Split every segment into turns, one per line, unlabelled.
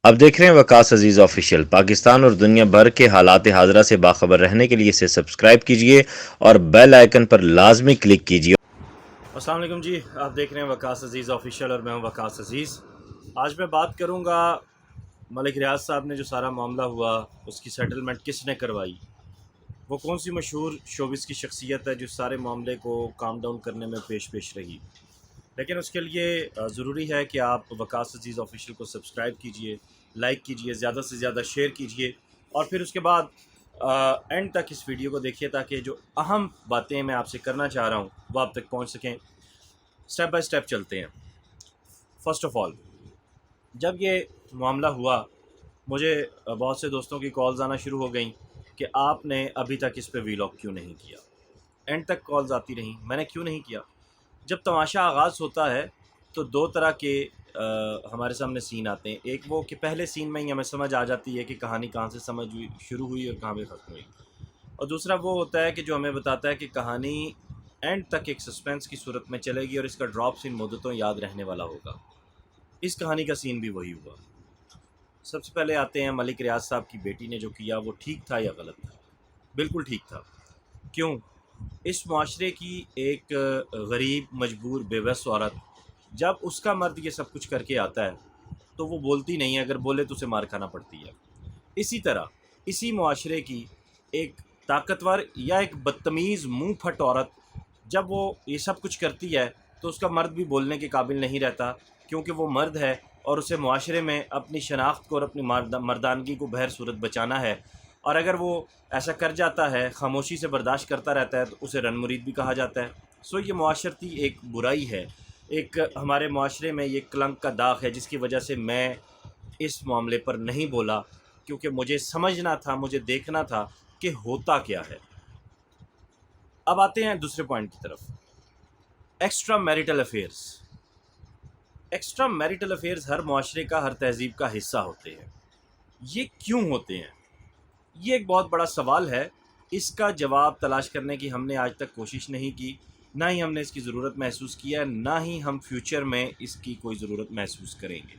اب دیکھ رہے ہیں وقاص عزیز آفیشیل۔ پاکستان اور دنیا بھر کے حالات حاضرہ سے باخبر رہنے کے لیے اسے سبسکرائب کیجئے اور بیل آئیکن پر لازمی کلک کیجئے۔
السلام علیکم جی، آپ دیکھ رہے ہیں وقاص عزیز آفیشیل اور میں ہوں وقاص عزیز۔ آج میں بات کروں گا ملک ریاض صاحب نے جو سارا معاملہ ہوا اس کی سیٹلمنٹ کس نے کروائی، وہ کون سی مشہور شوبز کی شخصیت ہے جو سارے معاملے کو کام ڈاؤن کرنے میں پیش رہی۔ لیکن اس کے لیے ضروری ہے کہ آپ وقاص عزیز آفیشیل کو سبسکرائب کیجئے، لائک کیجئے، زیادہ سے زیادہ شیئر کیجئے اور پھر اس کے بعد اینڈ تک اس ویڈیو کو دیکھیے تاکہ جو اہم باتیں میں آپ سے کرنا چاہ رہا ہوں وہ آپ تک پہنچ سکیں۔ سٹیپ بائی سٹیپ چلتے ہیں۔ فرسٹ آف آل، جب یہ معاملہ ہوا مجھے بہت سے دوستوں کی کالز آنا شروع ہو گئیں کہ آپ نے ابھی تک اس پہ ویلاگ کیوں نہیں کیا۔ اینڈ تک کالز آتی رہیں، میں نے کیوں نہیں کیا۔ جب تماشا آغاز ہوتا ہے تو دو طرح کے ہمارے سامنے سین آتے ہیں۔ ایک وہ کہ پہلے سین میں ہی ہمیں سمجھ آ جاتی ہے کہ کہانی کہاں سے شروع ہوئی اور کہاں پہ ختم ہوئی، اور دوسرا وہ ہوتا ہے کہ جو ہمیں بتاتا ہے کہ کہانی اینڈ تک ایک سسپینس کی صورت میں چلے گی اور اس کا ڈراپ سین مدتوں یاد رہنے والا ہوگا۔ اس کہانی کا سین بھی وہی ہوا۔ سب سے پہلے آتے ہیں ملک ریاض صاحب کی بیٹی نے جو کیا وہ ٹھیک تھا یا غلط تھا؟ بالکل ٹھیک تھا۔ کیوں؟ اس معاشرے کی ایک غریب مجبور بے بس عورت جب اس کا مرد یہ سب کچھ کر کے آتا ہے تو وہ بولتی نہیں ہے، اگر بولے تو اسے مار کھانا پڑتی ہے۔ اسی طرح اسی معاشرے کی ایک طاقتور یا ایک بدتمیز منہ پھٹ عورت جب وہ یہ سب کچھ کرتی ہے تو اس کا مرد بھی بولنے کے قابل نہیں رہتا، کیونکہ وہ مرد ہے اور اسے معاشرے میں اپنی شناخت کو اور اپنی مردانگی کو بہر صورت بچانا ہے، اور اگر وہ ایسا کر جاتا ہے، خاموشی سے برداشت کرتا رہتا ہے، تو اسے رن مرید بھی کہا جاتا ہے۔ سو یہ معاشرتی ایک برائی ہے، ایک ہمارے معاشرے میں یہ کلنک کا داغ ہے جس کی وجہ سے میں اس معاملے پر نہیں بولا، کیونکہ مجھے سمجھنا تھا، مجھے دیکھنا تھا کہ ہوتا کیا ہے۔ اب آتے ہیں دوسرے پوائنٹ کی طرف، extra marital affairs. Extra marital affairs ہر معاشرے کا، ہر تہذیب کا حصہ ہوتے ہیں۔ یہ کیوں ہوتے ہیں؟ یہ ایک بہت بڑا سوال ہے۔ اس کا جواب تلاش کرنے کی ہم نے آج تک کوشش نہیں کی، نہ ہی ہم نے اس کی ضرورت محسوس کیا، نہ ہی ہم فیوچر میں اس کی کوئی ضرورت محسوس کریں گے۔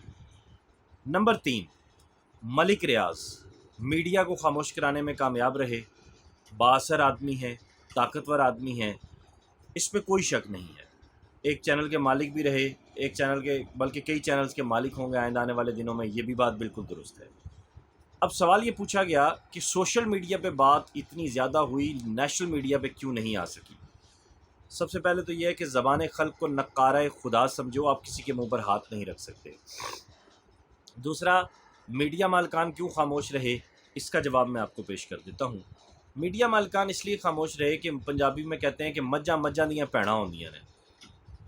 نمبر 3، ملک ریاض میڈیا کو خاموش کرانے میں کامیاب رہے، بااثر آدمی ہے، طاقتور آدمی ہے، اس پہ کوئی شک نہیں ہے۔ ایک چینل کے مالک بھی رہے، ایک چینل کے بلکہ کئی چینلز کے مالک ہوں گے آئندہ آنے والے دنوں میں، یہ بھی بات بالکل درست ہے۔ اب سوال یہ پوچھا گیا کہ سوشل میڈیا پہ بات اتنی زیادہ ہوئی، نیشنل میڈیا پہ کیوں نہیں آ سکی؟ سب سے پہلے تو یہ ہے کہ زبان خلق کو نقارہ خدا سمجھو، آپ کسی کے منہ پر ہاتھ نہیں رکھ سکتے۔ دوسرا، میڈیا مالکان کیوں خاموش رہے؟ اس کا جواب میں آپ کو پیش کر دیتا ہوں۔ میڈیا مالکان اس لیے خاموش رہے کہ پنجابی میں کہتے ہیں کہ مجھاں مجھاں دیاں بھیڑاں ہوندیاں نے۔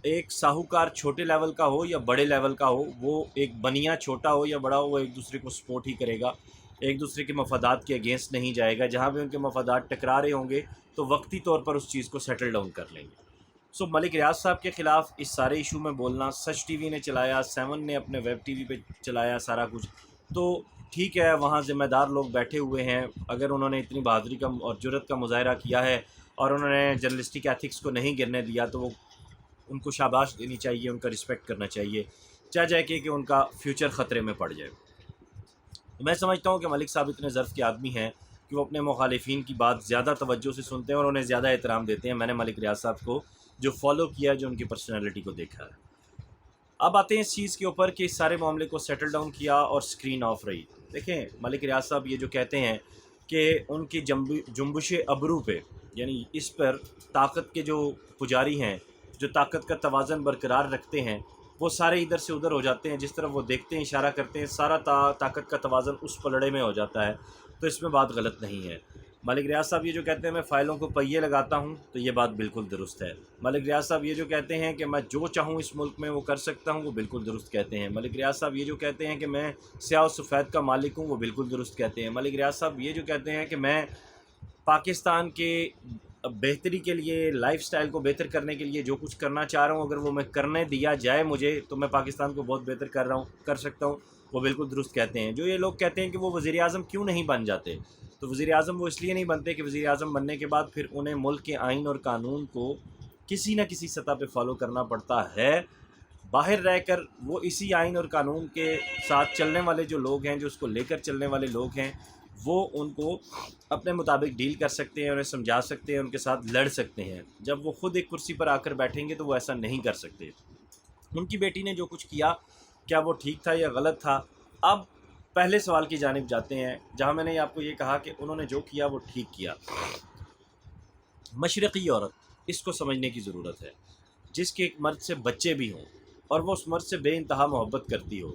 ایک ساہوکار چھوٹے لیول کا ہو یا بڑے لیول کا ہو، وہ ایک بنیا چھوٹا ہو یا بڑا ہو، وہ ایک دوسرے کو سپورٹ ہی کرے گا، ایک دوسرے کے مفادات کے اگینسٹ نہیں جائے گا۔ جہاں بھی ان کے مفادات ٹکرا رہے ہوں گے تو وقتی طور پر اس چیز کو سیٹل ڈاؤن کر لیں گے۔ سو ملک ریاض صاحب کے خلاف اس سارے ایشو میں بولنا، سچ ٹی وی نے چلایا، 7 نے اپنے ویب ٹی وی پہ چلایا سارا کچھ، تو ٹھیک ہے، وہاں ذمہ دار لوگ بیٹھے ہوئے ہیں۔ اگر انہوں نے اتنی بہادری کا اور جرأت کا مظاہرہ کیا ہے اور انہوں نے جرنلسٹک ایتھکس کو نہیں گرنے دیا، تو وہ ان کو شاباش دینی چاہیے، ان کا رسپیکٹ کرنا چاہیے، چاہے جائے کہ ان کا فیوچر خطرے میں پڑ جائے۔ میں سمجھتا ہوں کہ ملک صاحب اتنے ظرف کے آدمی ہیں کہ وہ اپنے مخالفین کی بات زیادہ توجہ سے سنتے ہیں اور انہیں زیادہ احترام دیتے ہیں۔ میں نے ملک ریاض صاحب کو جو فالو کیا، جو ان کی پرسنالٹی کو دیکھا ہے۔ اب آتے ہیں اس چیز کے اوپر کہ اس سارے معاملے کو سیٹل ڈاؤن کیا اور سکرین آف رہی۔ دیکھیں، ملک ریاض صاحب یہ جو کہتے ہیں کہ ان کی جنبش ابرو پہ، یعنی اس پر طاقت کے جو پجاری ہیں، جو طاقت کا توازن برقرار رکھتے ہیں، وہ سارے ادھر سے ادھر ہو جاتے ہیں، جس طرف وہ دیکھتے ہیں اشارہ کرتے ہیں، سارا طاقت کا توازن اس پلڑے میں ہو جاتا ہے، تو اس میں بات غلط نہیں ہے۔ ملک ریاض صاحب یہ جو کہتے ہیں میں فائلوں کو پہیے لگاتا ہوں، تو یہ بات بالکل درست ہے۔ ملک ریاض صاحب یہ جو کہتے ہیں کہ میں جو چاہوں اس ملک میں وہ کر سکتا ہوں، وہ بالکل درست کہتے ہیں۔ ملک ریاض صاحب یہ جو کہتے ہیں کہ میں سیاہ و سفید کا مالک ہوں، وہ بالکل درست کہتے ہیں۔ ملک ریاض صاحب یہ جو کہتے ہیں کہ میں پاکستان کے بہتری کے لیے، لائف سٹائل کو بہتر کرنے کے لیے جو کچھ کرنا چاہ رہا ہوں، اگر وہ میں کرنے دیا جائے مجھے، تو میں پاکستان کو بہت بہتر کر سکتا ہوں، وہ بالکل درست کہتے ہیں۔ جو یہ لوگ کہتے ہیں کہ وہ وزیر اعظم کیوں نہیں بن جاتے، تو وزیر اعظم وہ اس لیے نہیں بنتے کہ وزیر اعظم بننے کے بعد پھر انہیں ملک کے آئین اور قانون کو کسی نہ کسی سطح پہ فالو کرنا پڑتا ہے۔ باہر رہ کر وہ اسی آئین اور قانون کے ساتھ چلنے والے جو لوگ ہیں، جو اس کو لے کر چلنے والے لوگ ہیں، وہ ان کو اپنے مطابق ڈیل کر سکتے ہیں، انہیں سمجھا سکتے ہیں، ان کے ساتھ لڑ سکتے ہیں۔ جب وہ خود ایک کرسی پر آ کر بیٹھیں گے تو وہ ایسا نہیں کر سکتے۔ ان کی بیٹی نے جو کچھ کیا، کیا وہ ٹھیک تھا یا غلط تھا؟ اب پہلے سوال کی جانب جاتے ہیں، جہاں میں نے آپ کو یہ کہا کہ انہوں نے جو کیا وہ ٹھیک کیا۔ مشرقی عورت، اس کو سمجھنے کی ضرورت ہے، جس کے ایک مرد سے بچے بھی ہوں اور وہ اس مرد سے بے انتہا محبت کرتی ہو،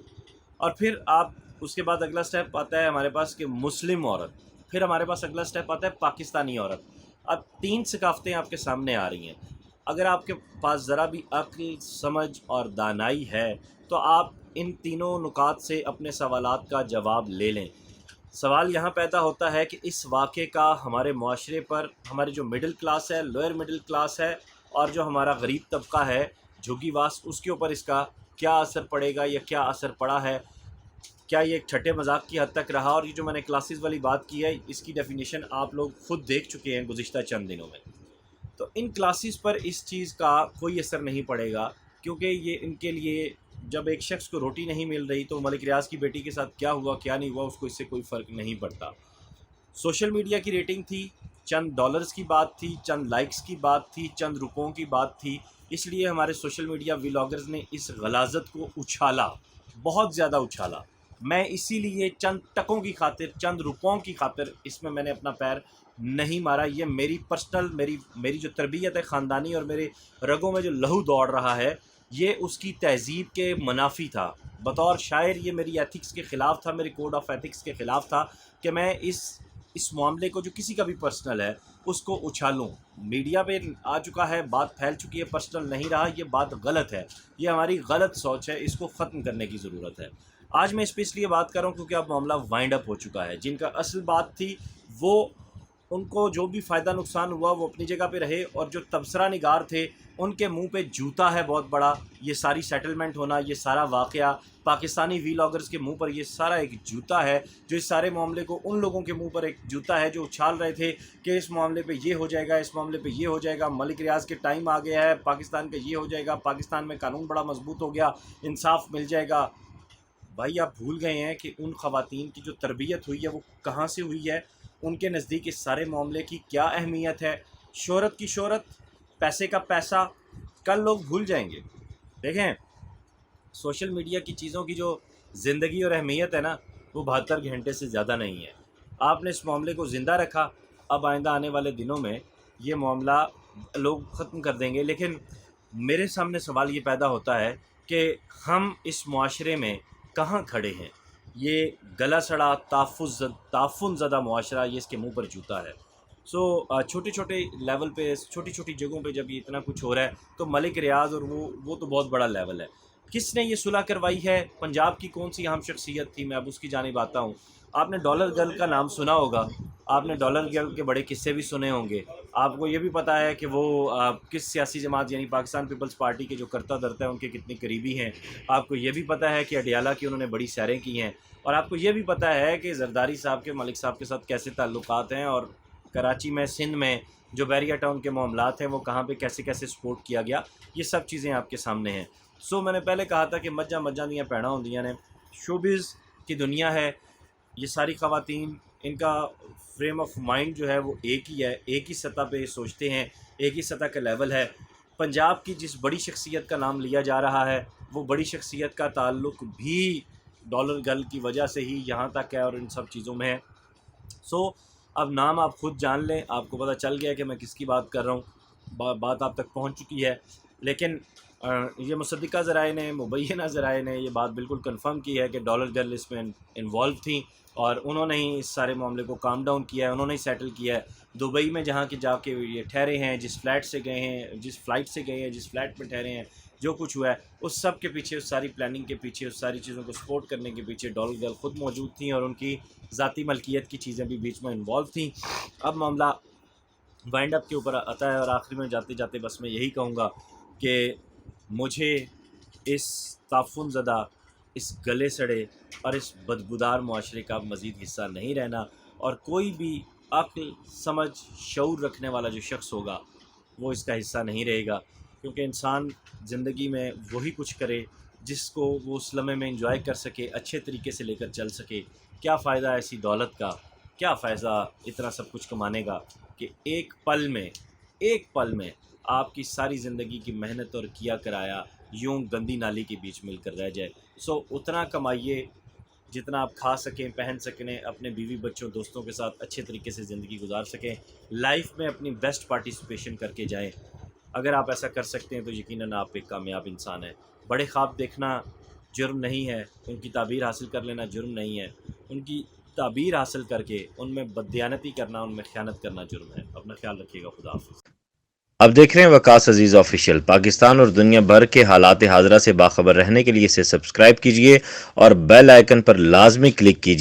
اور پھر آپ اس کے بعد اگلا سٹیپ آتا ہے ہمارے پاس کہ مسلم عورت، پھر ہمارے پاس اگلا سٹیپ آتا ہے پاکستانی عورت۔ اب 3 ثقافتیں آپ کے سامنے آ رہی ہیں۔ اگر آپ کے پاس ذرا بھی عقل، سمجھ اور دانائی ہے تو آپ ان تینوں نکات سے اپنے سوالات کا جواب لے لیں۔ سوال یہاں پیدا ہوتا ہے کہ اس واقعے کا ہمارے معاشرے پر، ہمارے جو مڈل کلاس ہے، لوئر مڈل کلاس ہے، اور جو ہمارا غریب طبقہ ہے، جھگی واس، اس کے اوپر اس کا کیا اثر پڑے گا یا کیا اثر پڑا ہے؟ کیا یہ ایک چھٹے مذاق کی حد تک رہا؟ اور یہ جو میں نے کلاسز والی بات کی ہے، اس کی ڈیفینیشن آپ لوگ خود دیکھ چکے ہیں گزشتہ چند دنوں میں۔ تو ان کلاسز پر اس چیز کا کوئی اثر نہیں پڑے گا، کیونکہ یہ ان کے لیے، جب ایک شخص کو روٹی نہیں مل رہی تو ملک ریاض کی بیٹی کے ساتھ کیا ہوا کیا نہیں ہوا اس کو اس سے کوئی فرق نہیں پڑتا۔ سوشل میڈیا کی ریٹنگ تھی، چند ڈالرز کی بات تھی، چند لائکس کی بات تھی، چند روپوں کی بات تھی، اس لیے ہمارے سوشل میڈیا ولاگرز نے اس غلاظت کو اچھالا، بہت زیادہ اچھالا۔ میں اسی لیے چند ٹکوں کی خاطر، چند روپوں کی خاطر اس میں نے اپنا پیر نہیں مارا۔ یہ میری پرسنل، میری جو تربیت ہے خاندانی، اور میرے رگوں میں جو لہو دوڑ رہا ہے، یہ اس کی تہذیب کے منافی تھا۔ بطور شاعر یہ میری ایتھکس کے خلاف تھا، میری کوڈ آف ایتھکس کے خلاف تھا کہ میں اس معاملے کو، جو کسی کا بھی پرسنل ہے، اس کو اچھالوں۔ میڈیا پہ آ چکا ہے، بات پھیل چکی ہے، پرسنل نہیں رہا، یہ بات غلط ہے، یہ ہماری غلط سوچ ہے، اس کو ختم کرنے کی ضرورت ہے۔ آج میں اس پہ اس لیے بات کر رہا ہوں کیونکہ اب معاملہ وائنڈ اپ ہو چکا ہے۔ جن کا اصل بات تھی وہ، ان کو جو بھی فائدہ نقصان ہوا وہ اپنی جگہ پہ رہے، اور جو تبصرہ نگار تھے ان کے منہ پہ جوتا ہے بہت بڑا۔ یہ ساری سیٹلمنٹ ہونا، یہ سارا واقعہ پاکستانی ویلاگرز کے منہ پر یہ سارا ایک جوتا ہے، جو اس سارے معاملے کو ان لوگوں کے منہ پر ایک جوتا ہے جو اچھال رہے تھے کہ اس معاملے پہ یہ ہو جائے گا، اس معاملے پہ یہ ہو جائے گا، ملک ریاض کے ٹائم آ گیا ہے، پاکستان کا یہ ہو جائے گا، پاکستان میں قانون بڑا مضبوط ہو گیا، انصاف مل جائے گا۔ بھائی آپ بھول گئے ہیں کہ ان خواتین کی جو تربیت ہوئی ہے وہ کہاں سے ہوئی ہے، ان کے نزدیک اس سارے معاملے کی کیا اہمیت ہے، شہرت کی شہرت، پیسے کا پیسہ، کل لوگ بھول جائیں گے۔ دیکھیں، سوشل میڈیا کی چیزوں کی جو زندگی اور اہمیت ہے نا، وہ 72 گھنٹے سے زیادہ نہیں ہے۔ آپ نے اس معاملے کو زندہ رکھا، اب آئندہ آنے والے دنوں میں یہ معاملہ لوگ ختم کر دیں گے۔ لیکن میرے سامنے سوال یہ پیدا ہوتا ہے کہ ہم اس معاشرے میں کہاں کھڑے ہیں؟ یہ گلا سڑا، تعفن زدہ معاشرہ، یہ اس کے منہ پر جوتا ہے۔ چھوٹے چھوٹے لیول پہ، چھوٹی چھوٹی جگہوں پہ جب یہ اتنا کچھ ہو رہا ہے تو ملک ریاض اور وہ تو بہت بڑا لیول ہے۔ کس نے یہ صلح کروائی ہے؟ پنجاب کی کون سی اہم شخصیت تھی؟ میں اب اس کی جانب آتا ہوں۔ آپ نے ڈالر گرل کا نام سنا ہوگا، آپ نے ڈالر گرل کے بڑے قصے بھی سنے ہوں گے، آپ کو یہ بھی پتہ ہے کہ وہ کس سیاسی جماعت یعنی پاکستان پیپلز پارٹی کے جو کرتا دھرتا ہے ان کے کتنے قریبی ہیں۔ آپ کو یہ بھی پتہ ہے کہ اڈیالہ کی انہوں نے بڑی سیریں کی ہیں، اور آپ کو یہ بھی پتہ ہے کہ زرداری صاحب کے، ملک صاحب کے ساتھ کیسے تعلقات ہیں، اور کراچی میں، سندھ میں جو بیریا ٹاؤن کے معاملات ہیں وہ کہاں پہ کیسے کیسے سپورٹ کیا گیا، یہ سب چیزیں آپ کے سامنے ہیں۔ میں نے پہلے کہا تھا کہ مجھاں دیاں پیڑاں ہوندیاں نے، شوبز کی دنیا ہے، یہ ساری خواتین، ان کا فریم آف مائنڈ جو ہے وہ ایک ہی ہے، ایک ہی سطح پہ سوچتے ہیں، ایک ہی سطح کا لیول ہے۔ پنجاب کی جس بڑی شخصیت کا نام لیا جا رہا ہے، وہ بڑی شخصیت کا تعلق بھی ڈالر گرل کی وجہ سے ہی یہاں تک ہے اور ان سب چیزوں میں ہے۔ اب نام آپ خود جان لیں، آپ کو پتہ چل گیا کہ میں کس کی بات کر رہا ہوں، بات آپ تک پہنچ چکی ہے۔ لیکن یہ مصدقہ ذرائع نے، مبینہ ذرائع نے یہ بات بالکل کنفرم کی ہے کہ ڈالر گرل اس میں انوالو تھیں، اور انہوں نے ہی اس سارے معاملے کو کام ڈاؤن کیا ہے، انہوں نے ہی سیٹل کیا ہے۔ دبئی میں جہاں کے جا کے یہ ٹھہرے ہیں، جس فلیٹ سے گئے ہیں، جس فلائٹ سے گئے ہیں، جس فلیٹ میں ٹھہرے ہیں، جو کچھ ہوا ہے اس سب کے پیچھے، اس ساری پلاننگ کے پیچھے، اس ساری چیزوں کو سپورٹ کرنے کے پیچھے ڈالر گرل خود موجود تھیں، اور ان کی ذاتی ملکیت کی چیزیں بھی بیچ میں انوالو تھیں۔ اب معاملہ وائنڈ اپ کے اوپر آتا ہے، اور آخری میں جاتے جاتے بس میں یہی کہوں گا کہ مجھے اس تعفن زدہ، اس گلے سڑے اور اس بدبودار معاشرے کا مزید حصہ نہیں رہنا، اور کوئی بھی عقل، سمجھ، شعور رکھنے والا جو شخص ہوگا وہ اس کا حصہ نہیں رہے گا۔ کیونکہ انسان زندگی میں وہی کچھ کرے جس کو وہ اس لمحے میں انجوائے کر سکے، اچھے طریقے سے لے کر چل سکے۔ کیا فائدہ ایسی دولت کا، کیا فائدہ اتنا سب کچھ کمانے کا کہ ایک پل میں آپ کی ساری زندگی کی محنت اور کیا کرایا یوں گندی نالی کے بیچ مل کر رہ جائے۔ اتنا کمائیے جتنا آپ کھا سکیں، پہن سکیں، اپنے بیوی بچوں دوستوں کے ساتھ اچھے طریقے سے زندگی گزار سکیں، لائف میں اپنی بیسٹ پارٹیسپیشن کر کے جائیں۔ اگر آپ ایسا کر سکتے ہیں تو یقیناً آپ ایک کامیاب انسان ہیں۔ بڑے خواب دیکھنا جرم نہیں ہے، ان کی تعبیر حاصل کر لینا جرم نہیں ہے، ان کی تعبیر حاصل کر کے ان میں بددیانتی کرنا، ان میں خیانت کرنا جرم ہے۔ اپنا خیال رکھیے گا۔ خدا حافظ۔
اب دیکھ رہے ہیں وقاص عزیز آفیشیل۔ پاکستان اور دنیا بھر کے حالات حاضرہ سے باخبر رہنے کے لیے اسے سبسکرائب کیجئے اور بیل آئیکن پر لازمی کلک کیجئے۔